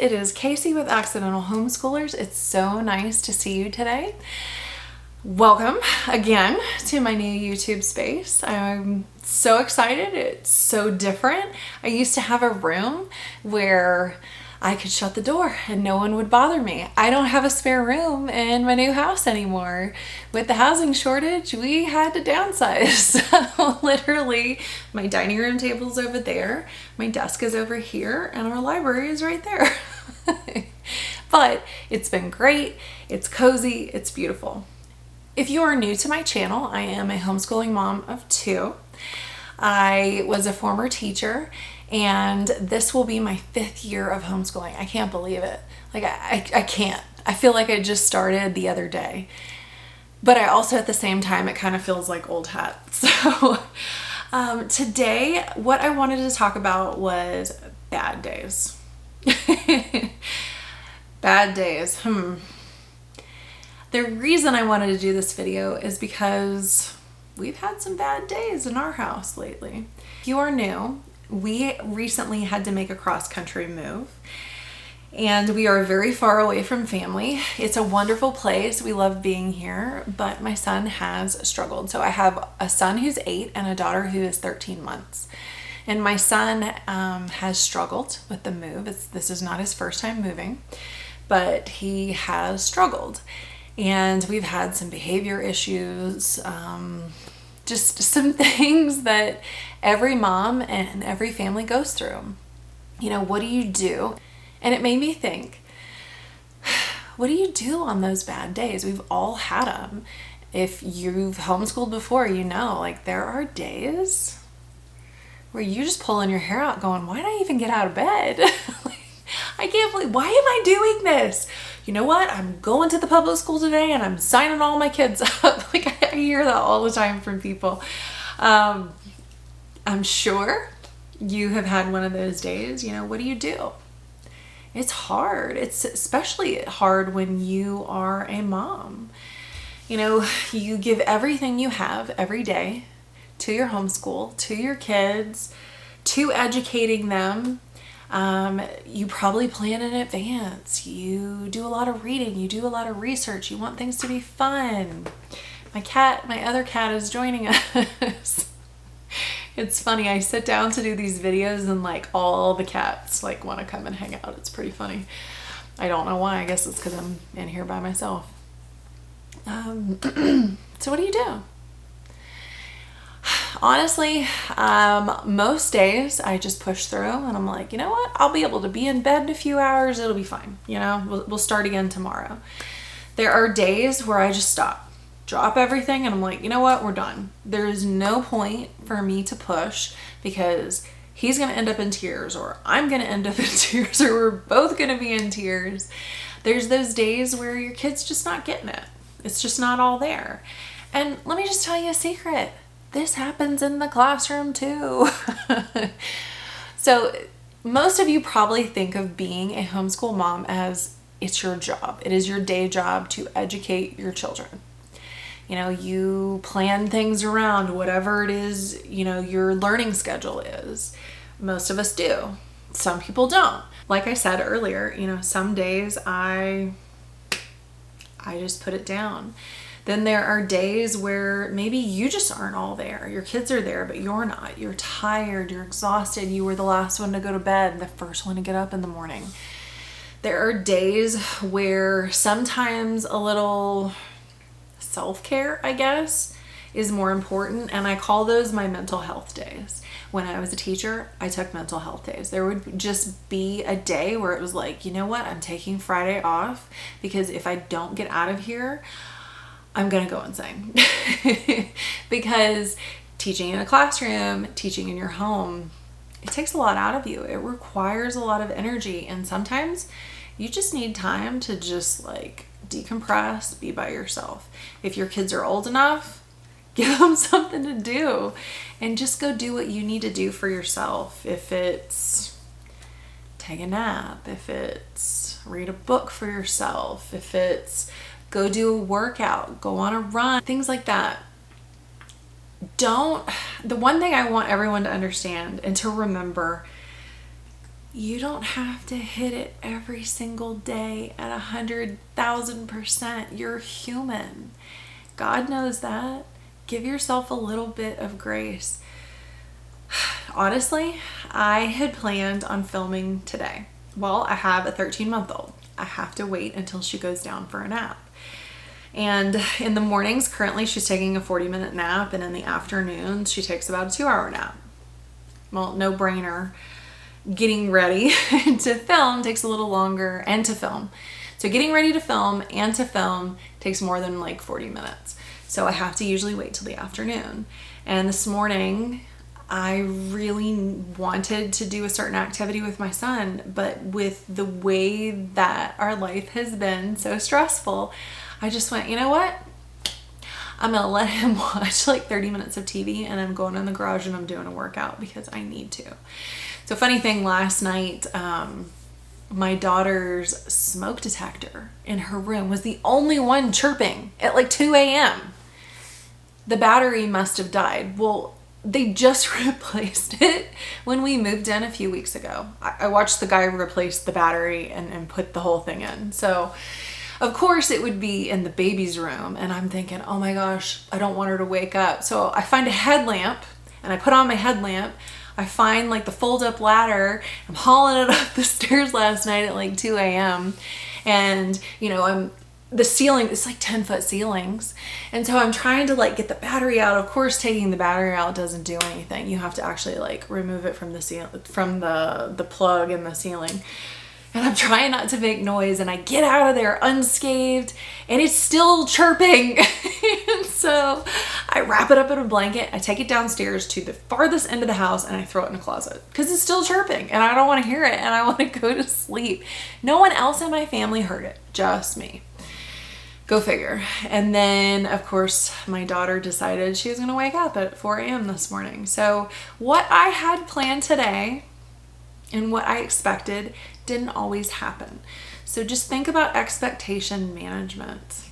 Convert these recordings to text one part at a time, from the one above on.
it is Casey with Accidental Homeschoolers. It's so nice to see you today. Welcome again to my new YouTube space. I'm so excited. It's so different. I used to have a room where I could shut the door and no one would bother me. I don't have a spare room in my new house anymore. With the housing shortage, we had to downsize. So literally, my dining room table's over there, my desk is over here, and our library is right there. But it's been great. It's cozy. It's beautiful. If you are new to my channel, I am a homeschooling mom of two. I was a former teacher, and this will be my 5th year of homeschooling. I can't believe it. Like, I can't. I feel like I just started the other day. But I also, at the same time, it kind of feels like old hat. So today, what I wanted to talk about was bad days. Bad days. The reason I wanted to do this video is because we've had some bad days in our house lately. If you are new, we recently had to make a cross-country move, and we are very far away from family. It's a wonderful place. We love being here, but my son has struggled. So I have a son who's 8 and a daughter who is 13 months. And my son has struggled with the move. This is not his first time moving, but he has struggled. And we've had some behavior issues, just some things that every mom and every family goes through. You know, what do you do? And it made me think, what do you do on those bad days? We've all had them. If you've homeschooled before, you know, like, there are days where you just pulling your hair out going, why did I even get out of bed? I can't believe, why am I doing this? You know what? I'm going to the public school today and I'm signing all my kids up. Like, I hear that all the time from people. I'm sure you have had one of those days. You know, what do you do? It's hard. It's especially hard when you are a mom. You know, you give everything you have every day to your homeschool, to your kids, to educating them. You probably plan in advance. You do a lot of reading. You do a lot of research. You want things to be fun. My other cat is joining us. It's funny. I sit down to do these videos and like all the cats like want to come and hang out. It's pretty funny. I don't know why. I guess it's because I'm in here by myself. So what do you do? Honestly, most days I just push through and I'm like, you know what? I'll be able to be in bed in a few hours. It'll be fine. You know, we'll start again tomorrow. There are days where I just drop everything, and I'm like, you know what? We're done. There is no point for me to push because he's going to end up in tears, or I'm going to end up in tears, or we're both going to be in tears. There's those days where your kid's just not getting it. It's just not all there. And let me just tell you a secret. This happens in the classroom too. So most of you probably think of being a homeschool mom as it's your job. It is your day job to educate your children. You know, you plan things around whatever it is, you know, your learning schedule is. Most of us do. Some people don't. Like I said earlier, you know, some days I just put it down. Then there are days where maybe you just aren't all there. Your kids are there, but you're not. You're tired, you're exhausted. You were the last one to go to bed, the first one to get up in the morning. There are days where sometimes a little self-care, I guess, is more important. And I call those my mental health days. When I was a teacher, I took mental health days. There would just be a day where it was like, you know what? I'm taking Friday off because if I don't get out of here, I'm going to go insane. Because teaching in a classroom, teaching in your home, it takes a lot out of you. It requires a lot of energy. And sometimes you just need time to just like decompress, be by yourself. If your kids are old enough, give them something to do and just go do what you need to do for yourself. If it's take a nap, if it's read a book for yourself, if it's go do a workout, go on a run, things like that. The one thing I want everyone to understand and to remember You don't have to hit it every single day at 100,000%. You're human. God knows that. Give yourself a little bit of grace. Honestly, I had planned on filming today. Well, I have a 13-month-old. I have to wait until she goes down for a nap. And in the mornings, currently she's taking a 40-minute nap, and in the afternoons, she takes about a 2-hour nap. Well, no brainer. Getting ready to film takes a little longer, and to film. So getting ready to film and to film takes more than like 40 minutes. So I have to usually wait till the afternoon. And this morning, I really wanted to do a certain activity with my son, but with the way that our life has been so stressful, I just went, you know what? I'm gonna let him watch like 30 minutes of TV, and I'm going in the garage and I'm doing a workout because I need to. So funny thing, last night, my daughter's smoke detector in her room was the only one chirping at like 2 a.m. The battery must have died. Well, they just replaced it when we moved in a few weeks ago. I watched the guy replace the battery and put the whole thing in. So of course it would be in the baby's room, and I'm thinking, oh my gosh, I don't want her to wake up. So I find a headlamp and I put on my headlamp. I find like the fold up ladder. I'm hauling it up the stairs last night at like 2 a.m. And the ceiling, it's like 10-foot ceilings. And so I'm trying to like get the battery out. Of course, taking the battery out doesn't do anything. You have to actually like remove it from the from the plug in the ceiling. And I'm trying not to make noise, and I get out of there unscathed, and it's still chirping. And so I wrap it up in a blanket, I take it downstairs to the farthest end of the house, and I throw it in a closet because it's still chirping and I don't want to hear it, and I want to go to sleep. No one else in my family heard it, just me. Go figure. And then of course my daughter decided she was going to wake up at 4 a.m. this morning. So what I had planned today and what I expected didn't always happen. So just think about expectation management.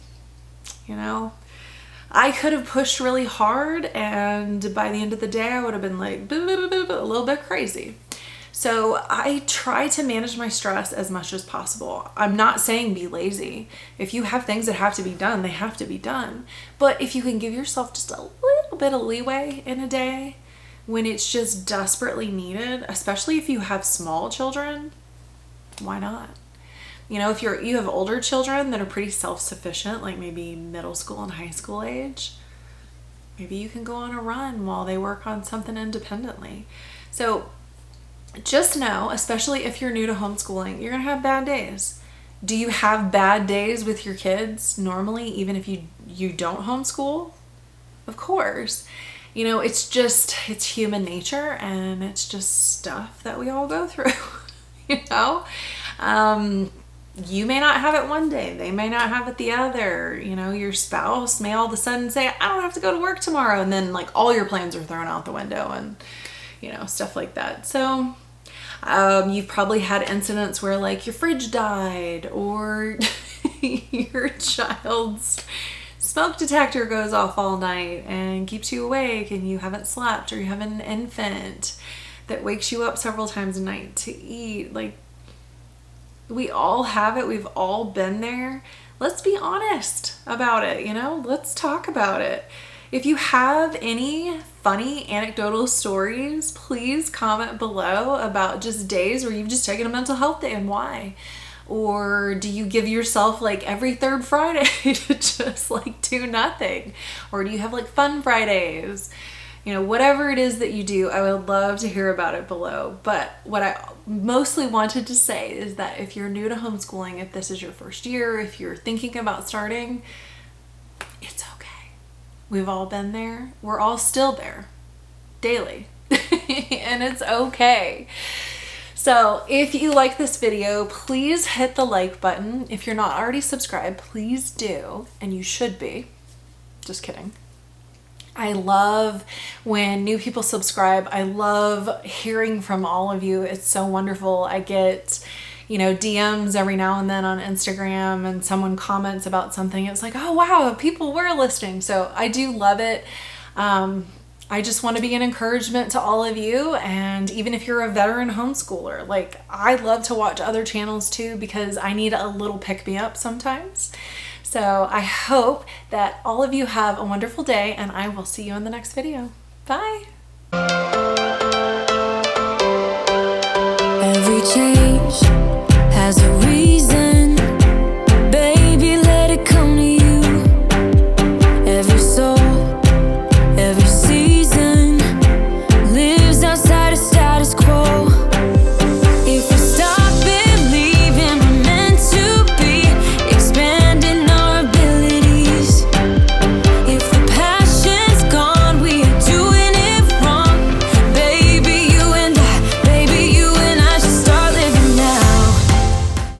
I could have pushed really hard, and by the end of the day I would have been like a little bit crazy. So I try to manage my stress as much as possible. I'm not saying be lazy. If you have things that have to be done, they have to be done. But if you can give yourself just a little bit of leeway in a day when it's just desperately needed, especially if you have small children, why not? If you have older children that are pretty self-sufficient, like maybe middle school and high school age, maybe you can go on a run while they work on something independently. So just know, especially if you're new to homeschooling, you're gonna have bad days. Do you have bad days with your kids normally, even if you don't homeschool? Of course. It's human nature, and it's just stuff that we all go through. You may not have it one day, they may not have it the other. Your spouse may all of a sudden say, I don't have to go to work tomorrow, and then like all your plans are thrown out the window, and stuff like that. So you've probably had incidents where like your fridge died, or your child's smoke detector goes off all night and keeps you awake, and you haven't slept, or you have an infant that wakes you up several times a night to eat. Like, we all have it. We've all been there. Let's be honest about it. Let's talk about it. If you have any funny anecdotal stories, please comment below about just days where you've just taken a mental health day and why. Or do you give yourself like every third Friday to just like do nothing? Or do you have like fun Fridays? Whatever it is that you do, I would love to hear about it below. But what I mostly wanted to say is that if you're new to homeschooling, if this is your first year, if you're thinking about starting, it's okay. We've all been there. We're all still there daily, and it's okay. So if you like this video, please hit the like button. If you're not already subscribed, please do, and you should be. Just kidding. I love when new people subscribe. I love hearing from all of you. It's so wonderful. I get, DMs every now and then on Instagram, and someone comments about something. It's like, oh wow, people were listening. So I do love it. I just want to be an encouragement to all of you. And even if you're a veteran homeschooler, like, I love to watch other channels too, because I need a little pick-me-up sometimes. So I hope that all of you have a wonderful day, and I will see you in the next video. Bye. Every change has a reason.